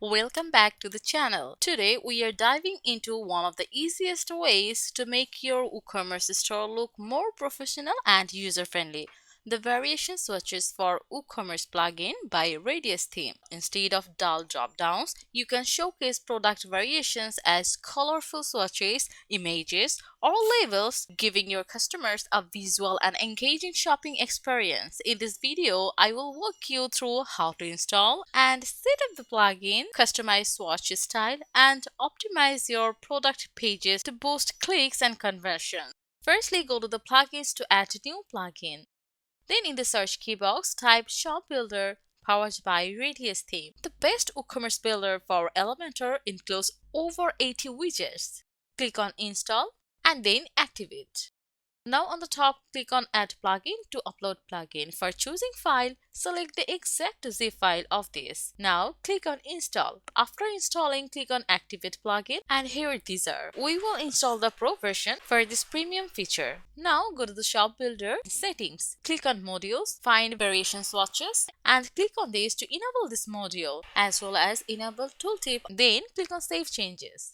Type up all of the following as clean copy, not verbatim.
Welcome back to the channel. Today we are diving into one of the easiest ways to make your WooCommerce store look more professional and user-friendly. The Variation Swatches for WooCommerce plugin by Radius Theme. Instead of dull drop-downs, you can showcase product variations as colorful swatches, images, or labels, giving your customers a visual and engaging shopping experience. In this video, I will walk you through how to install and set up the plugin, customize swatch style, and optimize your product pages to boost clicks and conversion. Firstly, go to the plugins to add a new plugin. Then in the search key box, type ShopBuilder powered by Radius Theme. The best WooCommerce builder for Elementor includes over 80 widgets. Click on Install and then activate. Now on the top, click on Add Plugin to upload plugin. For choosing file, select the exact zip file of this. Now click on Install. After installing, click on Activate Plugin and here these are. We will install the Pro version for this premium feature. Now go to the Shop Builder settings. Click on Modules, find Variation Swatches and click on this to enable this module as well as enable Tooltip. Then click on Save Changes.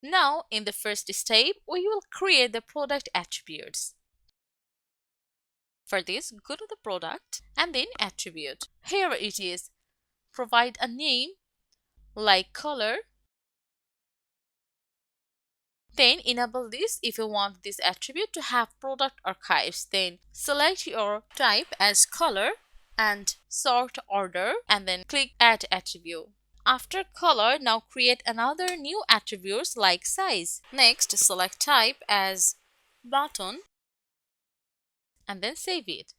Now, in the first step, we will create the product attributes. For this, go to the product and then attribute. Here it is. Provide a name like color. Then enable this if you want this attribute to have product archives. Then select your type as color and sort order and then click Add Attribute. After color, now create another new attributes like size. Next, select type as button and then save it.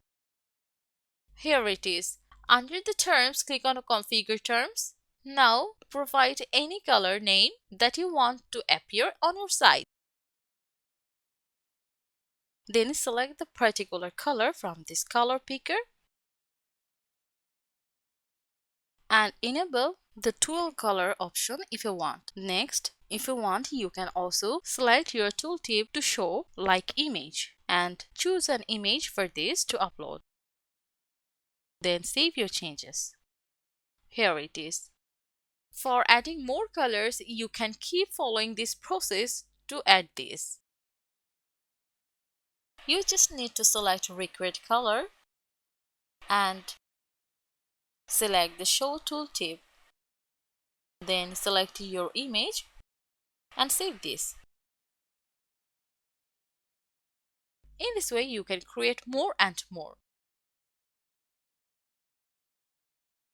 Here it is. Under the terms, click on Configure Terms. Now, provide any color name that you want to appear on your site. Then select the particular color from this color picker and enable the tool color option if you want. Next, if you want, you can also select your tooltip to show like image and choose an image for this to upload. Then save your changes. Here it is. For adding more colors, you can keep following this process to add this. You just need to select required color and select the show tooltip. Then select your image and save this. In this way, you can create more and more.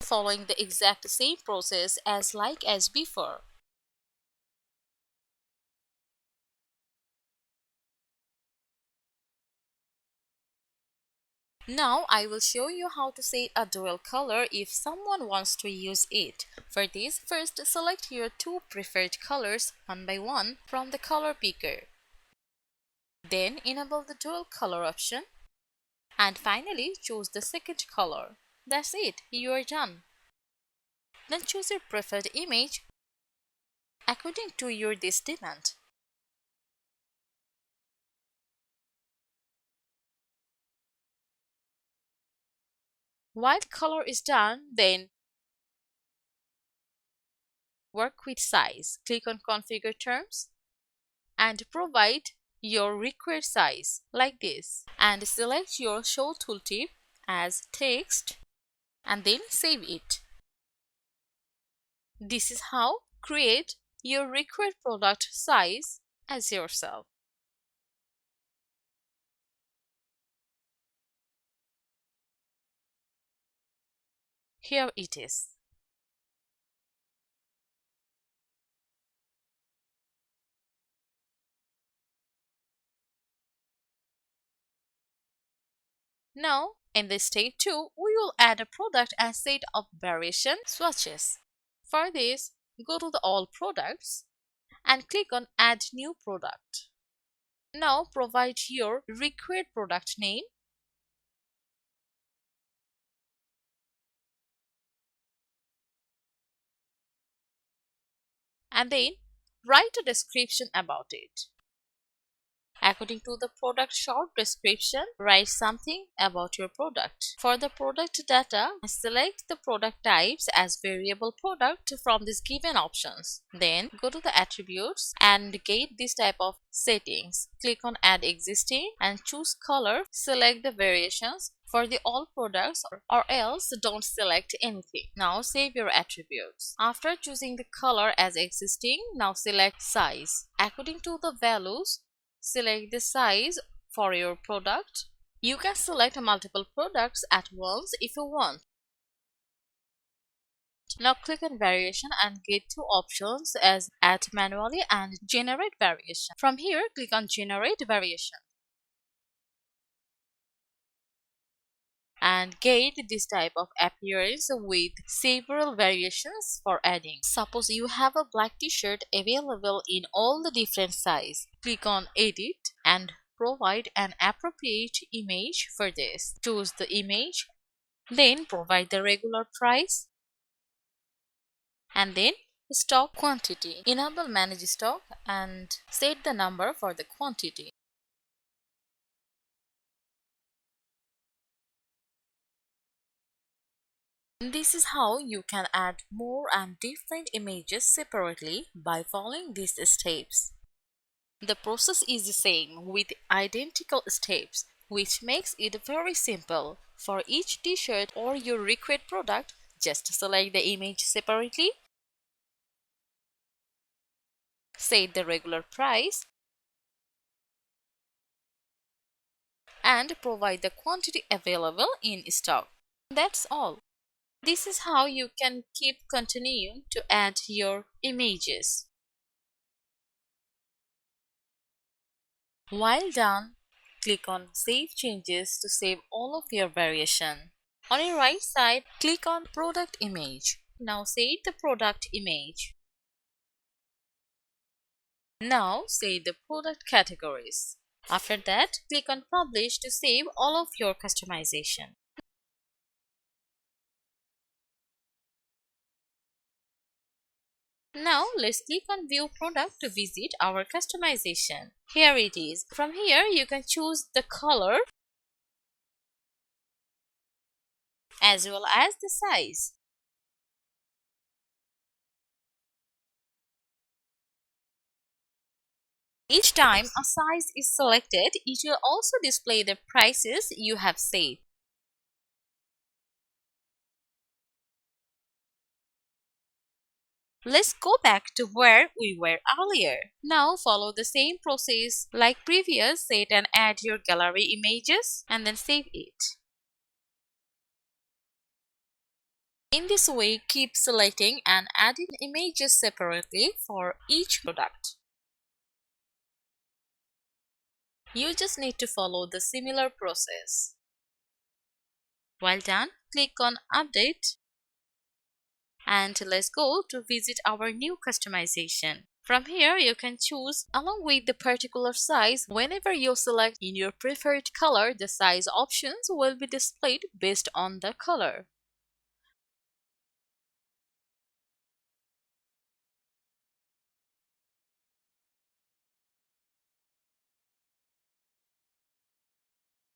Following the exact same process as before. Now I will show you how to set a dual color if someone wants to use it. For this, first select your two preferred colors one by one from the color picker. Then enable the dual color option. And finally choose the second color. That's it, you are done. Then choose your preferred image according to your demand. While color is done, then work with size. Click on Configure Terms and provide your required size like this and select your show tooltip as text and then save it. This is how create your required product size as yourself. Here it is. Now, in this step 2, we will add a product and set up variation swatches. For this, go to the All Products and click on Add New Product. Now, provide your required product name and then write a description about it. According to the product short description, write something about your product. For the product data, select the product types as variable product from these given options. Then go to the attributes and get this type of settings. Click on add existing and choose color. Select the variations for the all products or else don't select anything. Now save your attributes. After choosing the color as existing, now select size. According to the values, select the size for your product. You can select multiple products at once if you want. Now click on variation and get two options as add manually and generate variation. From here, click on generate variation and get this type of appearance with several variations for adding. Suppose you have a black t-shirt available in all the different size. Click on edit and provide an appropriate image for this. Choose the image, then provide the regular price and then stock quantity. Enable manage stock and set the number for the quantity. This is how you can add more and different images separately by following these steps. The process is the same with identical steps, which makes it very simple. For each t-shirt or your required product, just select the image separately, set the regular price, and provide the quantity available in stock. That's all. This is how you can keep continuing to add your images. While done, click on Save Changes to save all of your variation. On your right side, click on Product Image. Now save the product image. Now save the product categories. After that, click on Publish to save all of your customization. Now let's click on View Product to visit our customization. Here it is. From here you can choose the color as well as the size. Each time a size is selected, it will also display the prices you have saved. Let's go back to where we were earlier. Now follow the same process like previous. Set and add your gallery images and then save it. In this way, keep selecting and adding images separately for each product. You just need to follow the similar process. While done, click on Update and let's go to visit our new customization. From here, you can choose along with the particular size. Whenever you select in your preferred color, the size options will be displayed based on the color.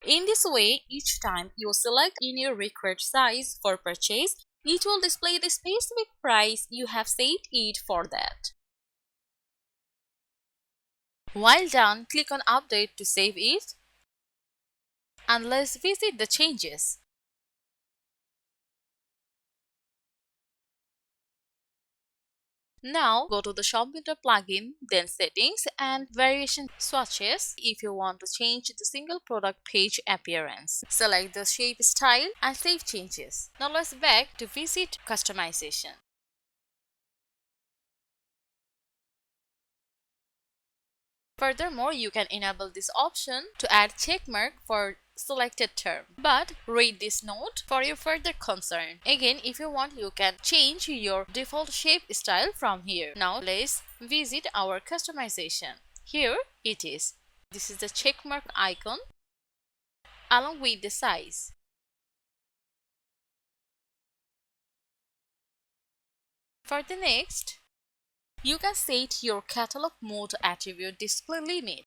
In this way, each time you select in your required size for purchase, it will display the specific price you have set it for that. While done, click on Update to save it and let's visit the changes. Now go to the ShopBuilder plugin, then Settings and Variation Swatches if you want to change the single product page appearance. Select the shape style and save changes. Now let's back to visit customization. Furthermore, you can enable this option to add checkmark for selected term. But read this note for your further concern. Again, if you want, you can change your default shape style from here. Now let's visit our customization. Here it is. This is the checkmark icon along with the size. For the next, you can set your catalog mode attribute display limit.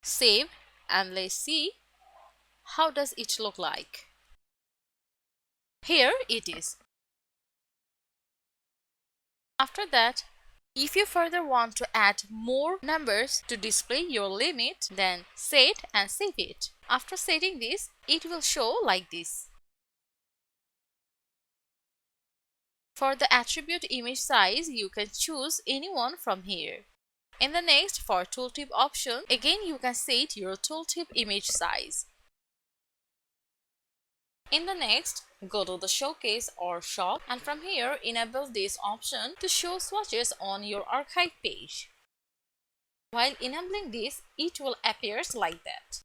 Save and let's see how does it look like. Here it is. After that, if you further want to add more numbers to display your limit, then set and save it. After setting this, it will show like this. For the attribute image size, you can choose anyone from here. In the next, for tooltip option, again you can set your tooltip image size. In the next, go to the showcase or shop and from here enable this option to show swatches on your archive page. While enabling this, it will appear like that.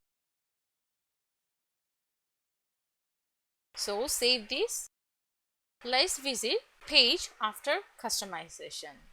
So save this. Let's visit page after customization.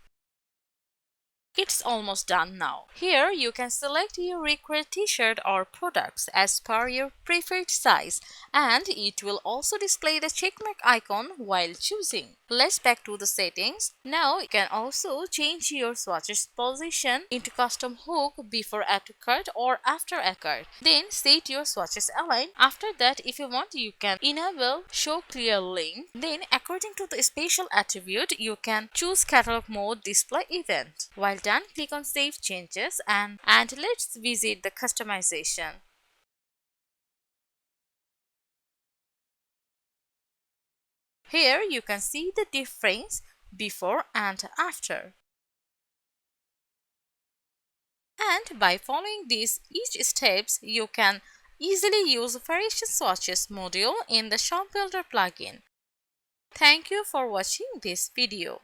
It's almost done now. Here you can select your required t-shirt or products as per your preferred size, and it will also display the checkmark icon while choosing. Let's back to the settings. Now you can also change your swatches position into custom hook before add to cart or after add to cart. Then set your swatches align. After that, if you want, you can enable show clear link. Then according to the special attribute, you can choose catalog mode display event. While done, click on save changes and let's visit the customization. Here you can see the difference before and after. And by following these each steps, you can easily use Variation Swatches module in the ShopBuilder plugin. Thank you for watching this video.